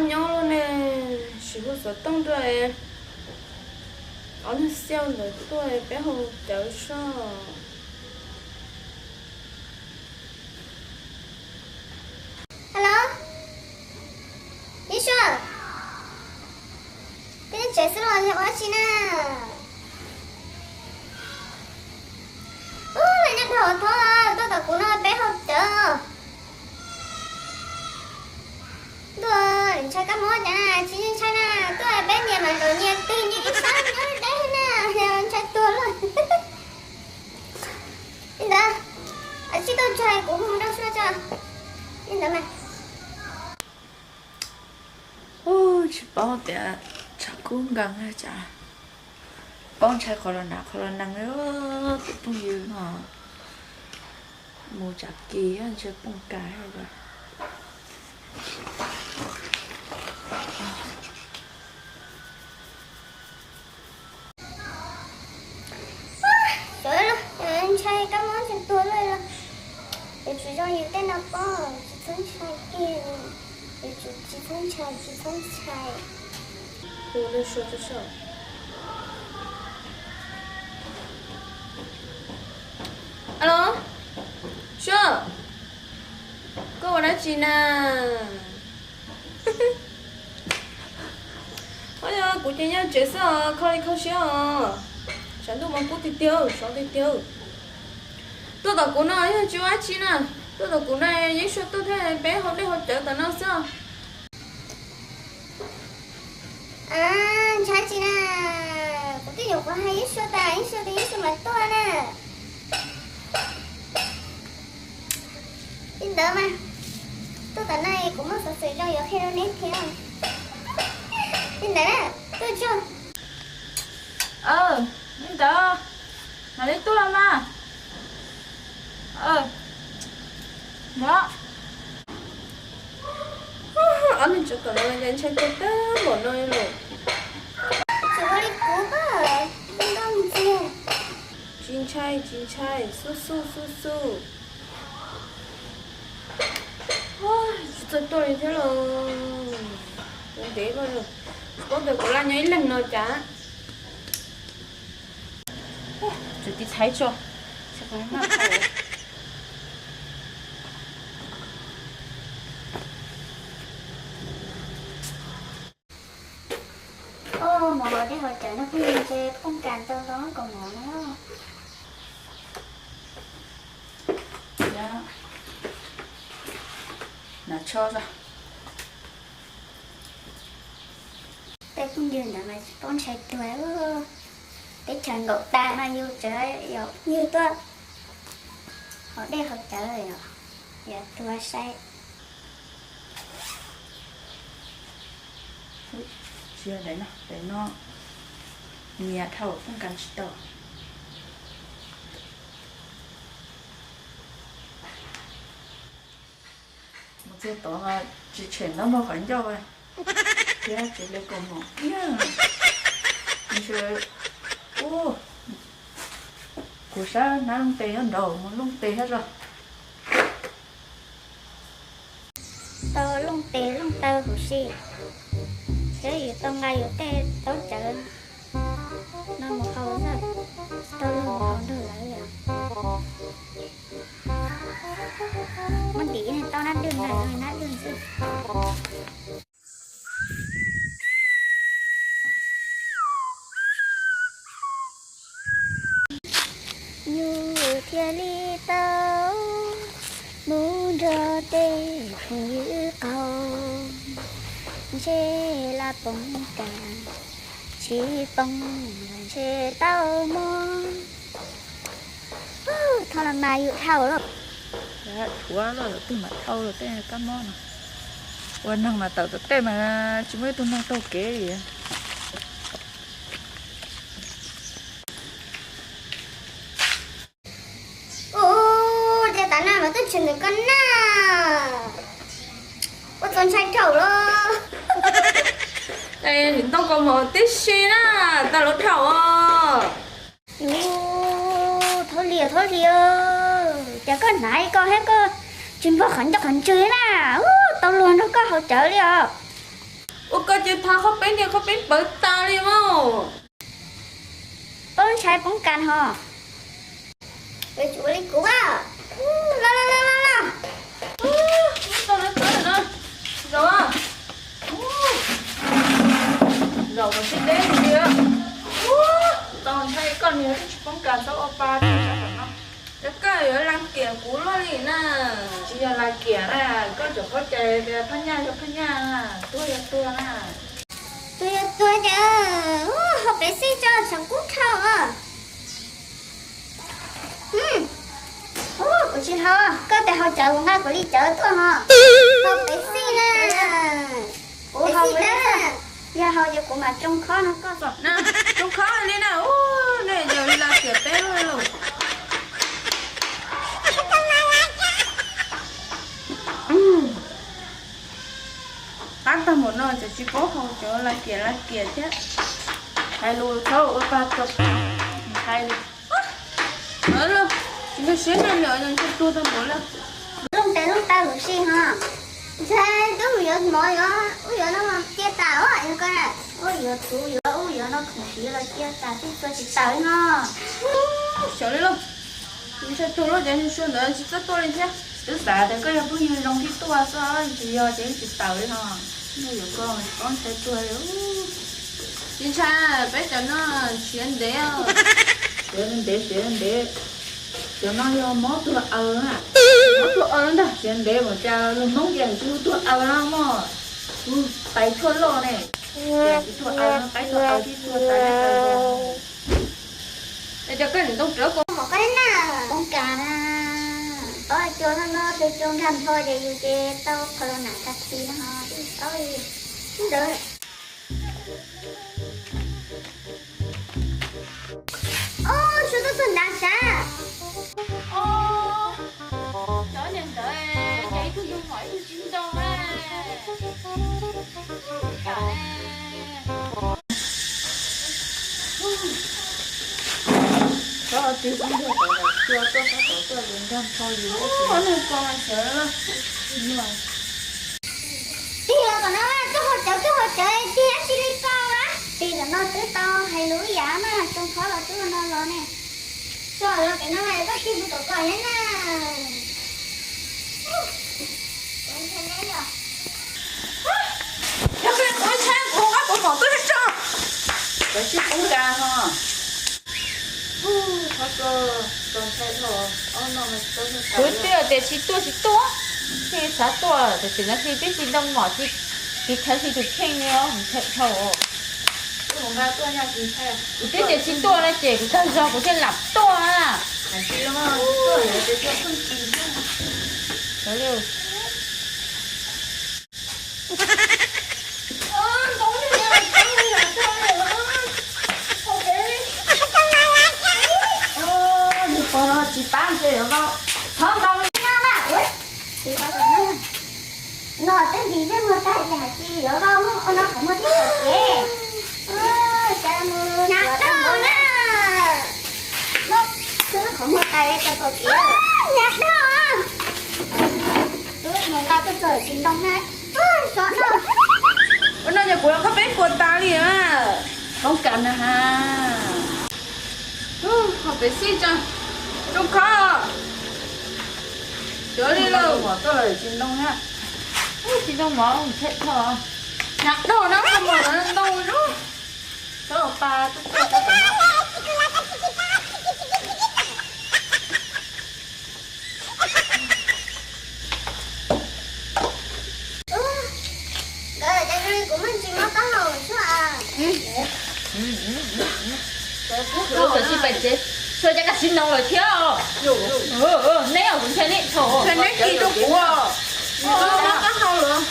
ăn nhau luôn nè chỉ có sợ tông rồi ăn xeo nữa tôi bé hồ chở sao Hello? Yisha? Cái trẻ sẽ lo cho chị nè. Là nhắc đầu thôi, tôi cả cũng nói bé học chờ. Tôi chơi các món nè, chị nhìn chơi nè, tôi bé nhà mà rồi nhà tin như ít sáng nhớ đấy nè, nhà chơi tôi luôn. Yên đó, chị tôi chơi cũng không đâu sao cho. Yên đó mà. ôi chị bao tiền chắc cũng gần hết chả bông trái corona nữa tụi bông yêu hả mua chả kỳ ăn chơi bông cái rồi Trời ơi, anh trai các món trên tôi rồi. Để chú cho những tên nào có, chị thân trai kia. Để chú chị thân trai.我在说这事儿。Alo, Sure, cô vào đó chị nè. Ôi giờ của chị nhau chết sao, khơi khâu xíu. Sáng tôi mong cô thì tiêu, sáng thì tiêu. Tôi đọc của nó chú á chị nè. Tôi đọc của này giấy số tôi thấy bé hôm nay họ chở tao nó sao? À, trai chị nè. Có cái nhiều có hay ít số ta, ít số mà to nè. Yên đỡ mà. Tôi cả này cũng mất sợ sự cho yếu khi đâu nét theo. Yên đỡ nè, tôi cho. Yên đỡ. Nào lấy tôi làm à? Đó. Anh cho cả nó lên trên tôi tới một nơi rồi. Chú có đi cứu bà. Không đâu một gì. Chín chai, su. Ôi, tôi đi thế rồi. Không thế bao giờ. Có thể có là nhảy lần nữa chả. Chú đi thấy cho. Sẽ có mắt khổ. Mà hồi đi hồi trời nó cứ như thế, không càn tao đó còn ngồi nữa. Dạ. Nào cho ra. Tôi cũngยืน mà con chạy tuổi cái trời ngộ ta mà như trời như tôi họ đây họ trời rồi dạ tôi say Chưa đấy nào, để nó nhẹ thầu không cần tờ. Một chiếc tổ mà chỉ chuyển nó một khoản cho rồi. Thế là chỉ lấy cùng một. Mình sẽ... Của sao nó lông tê ở đầu, nó lông tê hết rồi. tao lông tơ của chị thế thì tao ngay ở tê tao chờ nó một khâu rồi tao luôn một khâu nữa lại rồi mình đi này tao nát đường này rồi nát đường gì như thiên lý tao muốn ra tê như cầu chê là bông càng chỉ bông chê tao mong thôi là mai dự thầu rồi Đấy, thua rồi, từ mà thâu rồi, tên là cá món này. Quên năng mà tao tên mà chúng mới tôi năng tao kế gì. để tao nào mà tôi chuyển được con nào có con trai thầu đó Đây, những tao có một tí xí á, tao lột thầu à. thôi lìa chả có nãy con hết cơ chim vào khẩn cho khẩn chơi nè tao luôn nó có hỗ trợ đi à 我感觉他เขาเป็นเปิดตาเลยมั้ง bông trái bông cạn hả rồi chú lấy cú à la la la la la Sao nó tới rồi đó. Rồi à. Rồi mà cái đế gì kìa. Toàn thấy con nhớ bông cạn sao opa thì sao phải không? Cái ở lăng kia cú lo gì nè. Bây giờ là kia nè, có chỗ có chơi về phá nhà nè. Tôi nè. tôi chứ học để xây cho chẳng cút thao à của chị hả có thể học chợ của nga của đi chợ tôi hả học để xây nè của học để xây giờ học giờ của mà trong khó nó có Nè, trong khó này nè. Này giờ đi là kia té luôn. Ăn ta một nơi chỉ có không chỗ là kia chứ. Hai lùi khâu ở ba tập. Hai đi. Ở luôn. Chúng ta xuyên lên nữa nhưng tôi ta muốn là. lúc ta lúc xí hả sao tôi giờ mọi người giờ nó mà chia tàu á như con này giờ chú giờ nó không chỉ là chia tàu chứ tôi chỉ tàu nó Xíu đi luôn. Chúng ta tôi nói cho xuyên nữa chỉ rất tôi lên chứ. Tức là cái này bây giờ lòng thì tôi sao chỉ giờ chỉ tàu đấy thôi. Nó giờ con sẽ tôi. Chính xác, bây giờ nó xuyên đế à. Xuyên đế. Cho nó vô mó tôi à. Mó tôi đó. Xuyên đế mà cha luôn móng dành chú tôi lắm mà. Tay thua lô này. Tôi tay thua thì tôi tay này. Để cho cái này đông trở con. một cái nè con cà nè tôi cho nó tôi cho làm thôi để dù chơi tao kalau nak kasih nó ôi rồi oh sudah sudah sa Trở nên đợi chạy tôi vô hỏi tôi chín đâu á. Cả có tiêu cũng được rồi, chưa có tôi liền ra thôi gì đó. Nó con anh sợ lắm. Nhưng mà đi là còn nó cái hỗ trợ đi ăn đi đi con á đi là nó tới to hay lúa giả mà trong khó là cứ nó lo nè rồi là cái nó này có khi một tổ còi nhá nè Chắc là con sang con áp con bỏ tôi hết trơn. Để chiếc cú gà ha. Thật rồi, còn thay thôi. Nó mà tôi sẽ cứ tiêu để chỉ tua thì sao tua để chỉ là khi biết gì đâu mà thì thấy thì được khen nhau không thấy thôi Con gà tôi nha chị thay. biết để chỉ tua là chỉ cái do của trên lặp tua à Này chị lắm á, tôi để cho con chị nha. đó liều Con chị bán chị được không? không đâu thì bao giờ nó tên gì với người ta là chi ở đâu nó không có thích hợp gì cha mưa nhặt đâu nè nó không có tay cho tôi kia nhặt đâu người ta tôi trời xin đông này sợ nó Bữa nay nhà của em có bé cuộn ta liền à. Không cần à ha. Học bé xí cho. Trông khó. Trở đi luôn. Tôi là trên đông ha. chỉ đâu mà không thấy thôi Nhặt đồ nó không mở lên đâu nữa. Tớ ở ba tôi của mình chỉ mất tao hồi chứ à rồi chỉ phải chế rồi chắc là xin đâu rồi thiếu nè cũng thế này thôi Cái nét gì đâu của. Nó có hâu nữa.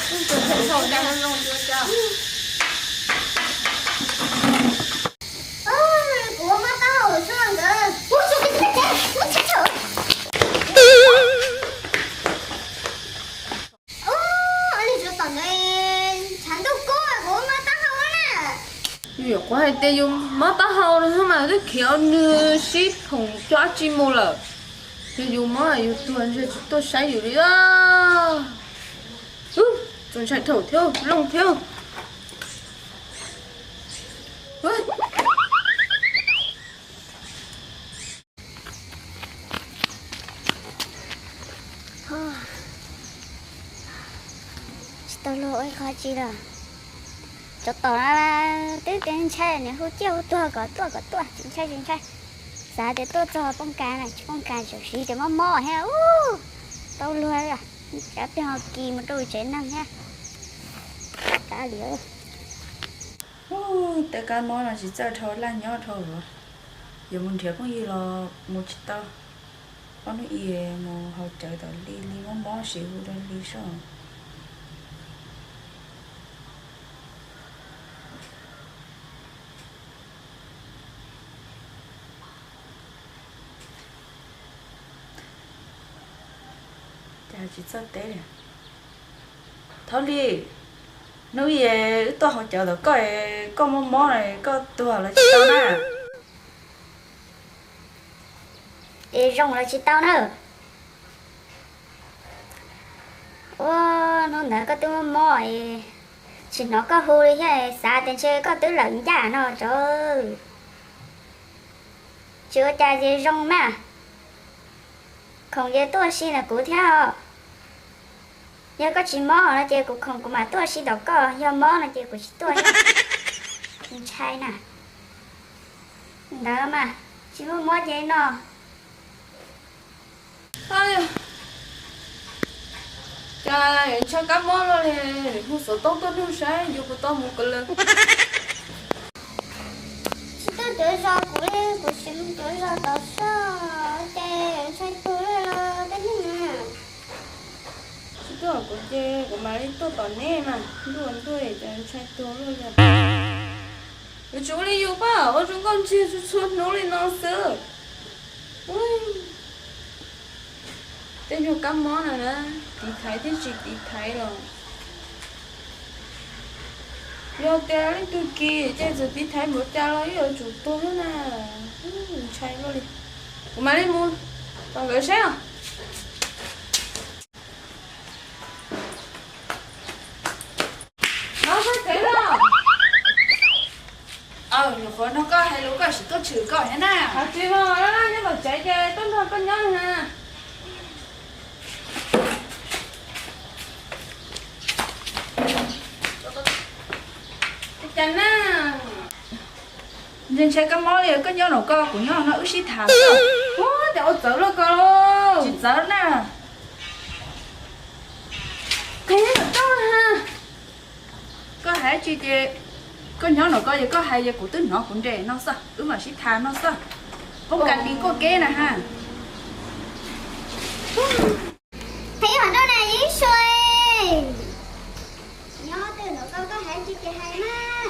thôi nha của mất tao hồi chứ à ui sao cái thế ui chết rồi anh cho tao này chẳng đâu có của mất tao hồi nè Dù có hay tê dùng mất tá hâu nữa mà cái kiểu như ship thùng cho chim mô lờ. Thì dùng mất là dùng tôi xáy dù đi á. Tôi chạy thổ thiếu, lông thiếu. tao lỗi khó chi rồi cho tao là tới đến chơi này hú chiêu tua chính sai giá để tôi cho bông cá này bông cá chủ sĩ để mò ha tao lừa rồi chả biết họ kỳ mà tôi chế năng ha cá lửa tại cái món là chỉ chơi thôi là nhỏ thôi rồi giờ mình thiếu có gì là một chút tao có nó gì mà họ chơi tao đi món xíu rồi đi sao chỉ sợ té nè thôi đi nói gì tôi học chờ được có món này có tôi là chỉ tao nè để rong là chỉ tao nữa nó nãy có tôi mò chỉ nó có hôi hay xa tên chơi có tôi lợn giả nó trời ơi chưa cha gì rong mà không giờ tôi xin là cụ theo giờ có chỉ mò là chơi cũng không cũng mà tôi xin đâu có giờ mò là chơi của chỉ tôi không sai nè đó mà chỉ muốn mò chơi nó ai trời cho cá món luôn nè không sợ tốt tốt không sai dù có to một cái lần chỉ tôi tự do của xin tự do đó sao để sai tôi là cái gì nè tôi ở của mà đi tôi tỏ nè mà tôi để sai tôi luôn rồi chú đi yêu ba ở trong con chia xuống nó lên nó sợ tên cho cá món này đó thì thấy thì chỉ thì thấy rồi giờ té lên tôi kia chơi giờ thì thấy một cha lo giờ chủ tôi nữa nè chạy luôn đi mà đi mua còn gửi sao nó phải thế đâu nhiều khối nó có hay lúc có chỉ có chữ có thế nào à chị mà nó nhưng mà chạy chơi tốt hơn con nhớ nè chẳng á nên chơi cái món này có nhớ nấu co của nhau nó ức xí thảo để ô tớ lo co luôn chỉ tớ nè cái này là to ha có hả chị chị có nhớ nấu co gì có hay gì của tớ nó cũng trẻ nó sao mà xí thảo nó sao không cần đi có kế nè ha thấy ở đâu này ý xuôi nhớ từ nó có hả chị hay mà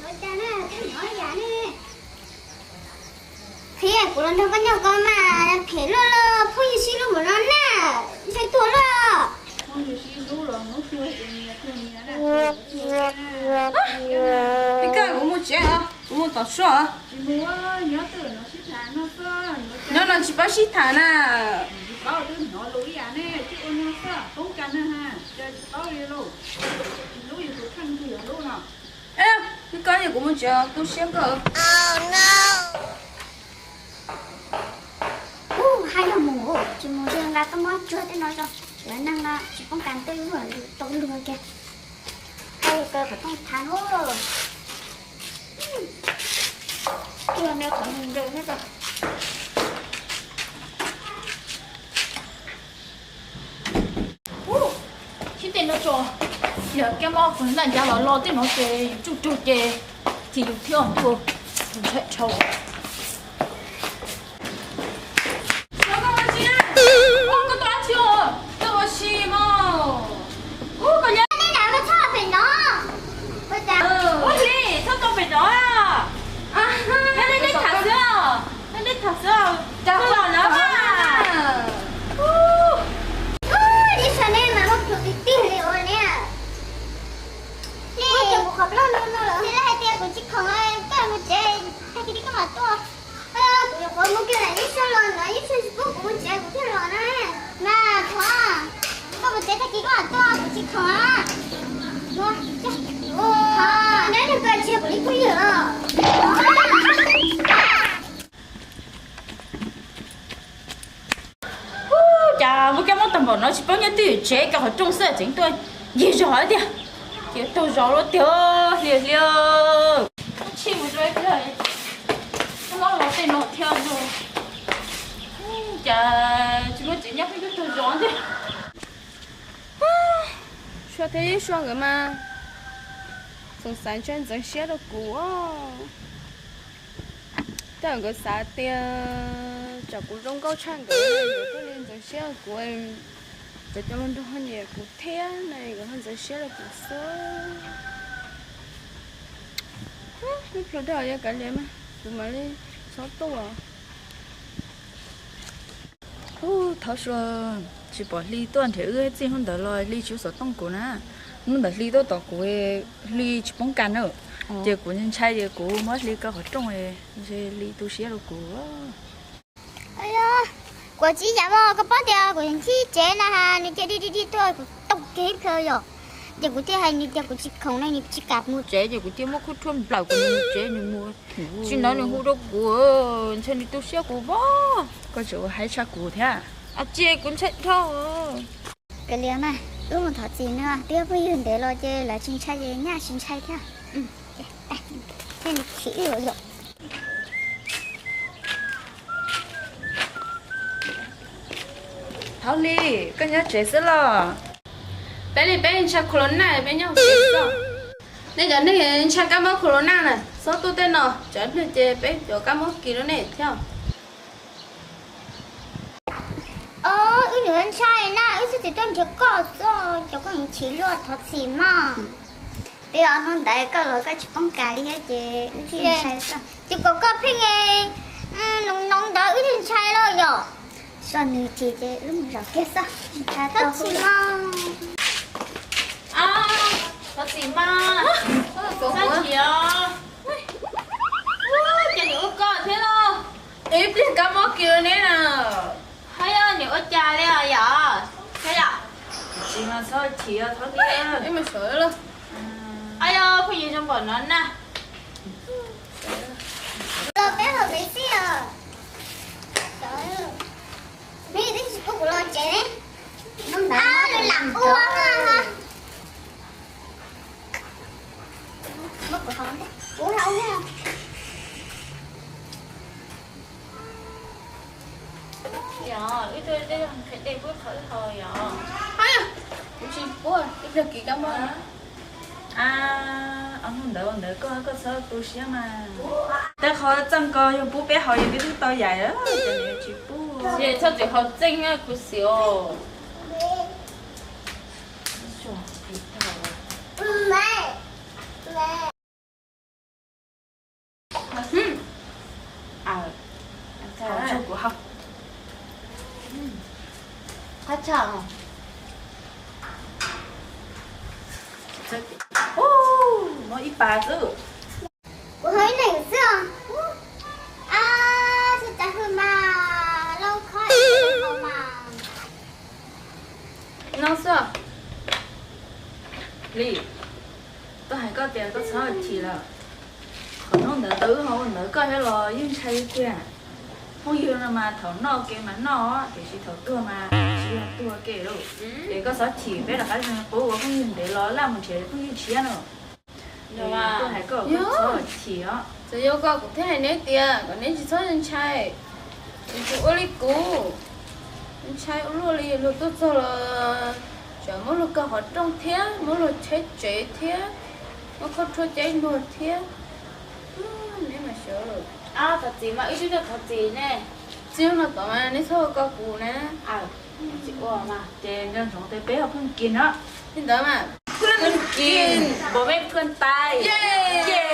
nó cha nè cái nhỏ giả nè khi à của nó có nhau con mà phải lo phu gì xí luôn mà nó nè phải tua lo không gì xí luôn rồi nó chưa cái cái của mua chè của mua tỏi xua mua nhớ từ nó xí thả nó sao nhớ là chỉ bắt xí thả nè bao đứa nó lối à nè chứ ôn nó sao không cần nè ha chơi bao đi luôn lối gì cũng khăn thì ở luôn nào em cái cái gì của mua chè tôi xem cơ hai là mù chỉ mù riêng ra cái món chưa tới nói rồi là năng là chỉ không cần tới vừa tôi luôn kìa hay cơ phải không thán hố rồi chưa nếu phải mình được hết rồi khi tiền nó cho giờ cái món của nó ra bảo lo tới nó chơi chút chơi thì dùng thiếu hẳn thua mình chạy trâu chà với cái món tầm bò nó chỉ bao nhiêu tiền chế cả họ trung sơ chính tôi gì giỏi đi chị tôi giỏi nó tiêu liền liền chi một đôi cái này nó là tên nó theo rồi chà chỉ có chị nhắc cái tôi giỏi đi说他说个嘛，从三圈整写的过，但个啥的，照顾中高产个，有的人整写的过，在这轮都很也不天，那个很整写的不说。你说这也干点嘛？不嘛的少多啊。他说chỉ bỏ ly tuần thì ơi chỉ không đỡ lo ly chú sợ tông của nó muốn đỡ ly đó tao của ly chỉ bóng càn nữa giờ của nhân trai giờ của mất ly cao ở trong này giờ ly tu sửa được của ơi da của chị giả mò có bắt được của chị chế là ha你đi tôi của tông kế cơ rồi giờ của chị hay như giờ của chị không này như chị cạp mua chế giờ của tiêu mất khúc thôn bảo của mình chế nhưng mua chỉ nói là hú đâu của trên đi tu sửa của bó có chỗ hay cha của thế à chế cũng chạy thôi cái liền mà một thọ gì nữa tiếp với hiện để lo chơi là xin trai gì nha xin trai thế thế này chỉ rồi thảo ly có nhớ chế sẽ lo bé cha corona bé nhau nên giờ này cha cảm ơn corona này số tôi tên nào chọn được chế bé cho cảm ơn kỳ đó này theo ư nữa anh trai na ư sẽ tôi chỉ có cho con chỉ lo thọ gì mà bây giờ nó đại cái rồi cái chụp bóng cài đi chị chỉ có phim nghe nóng đó ư anh trai lo rồi sao nữ chị lúc mà rõ kết sao thọ gì mà có gì mà sao chị à chị nữ có thế đâu ít thì cảm ơn kỳ này nào hay à nữ cha đấy à dạ thế à chỉ mà sao chỉ à thảo ly em mà sợ luôn ai ơi phải gì trong bọn nó nè bé hồi bé xí à trời ơi mấy đứa chỉ có lo chạy đấy nó làm uống ha mất của không đấy uống đâu nha dạ ít tôi đây phải đem bước thử thôi dạ hay à chị bố ít là kỳ cảm ơn ông không đỡ có sao tu sửa màแต่เขาจังก็ยังปูbé họยังbiết thứ to dài đó cho nên chỉปูchị cho chị học tinh á cứ xíu mẹ họ cho của học hát chẳng nó ít bà chứ của hơi này xưa sẽ trả hơi mà lâu khỏi mà nó sao ly tôi hay có tiền có sao thì là còn nó đỡ tứ không đỡ coi hết rồi nhưng say kia không yêu là mà thở no kia mà no thì chỉ thở tua mà chỉ là tua kia đâu để có sao thì biết là cái bố không nhìn để lo làm một chuyện không nhìn chia nữa nhưng mà tôi hay có sao thì á giờ yêu cầu cũng thế này nét tiền còn nếu chỉ số anh trai thì chỉ ô li cũ anh trai ô li luôn tốt rồi là chả mỗi lúc cả họ trong thế mỗi lúc chết chết thế mỗi con thua chết luôn thế nếu mà sợ thật gì mà ít chút thật gì nè chiếu là tao mà nếu thôi có cũ nè chị ủa mà tiền nhân sống tới bé học không kiên á thì đó màกินบ่แม่นเพื่อนตายเย้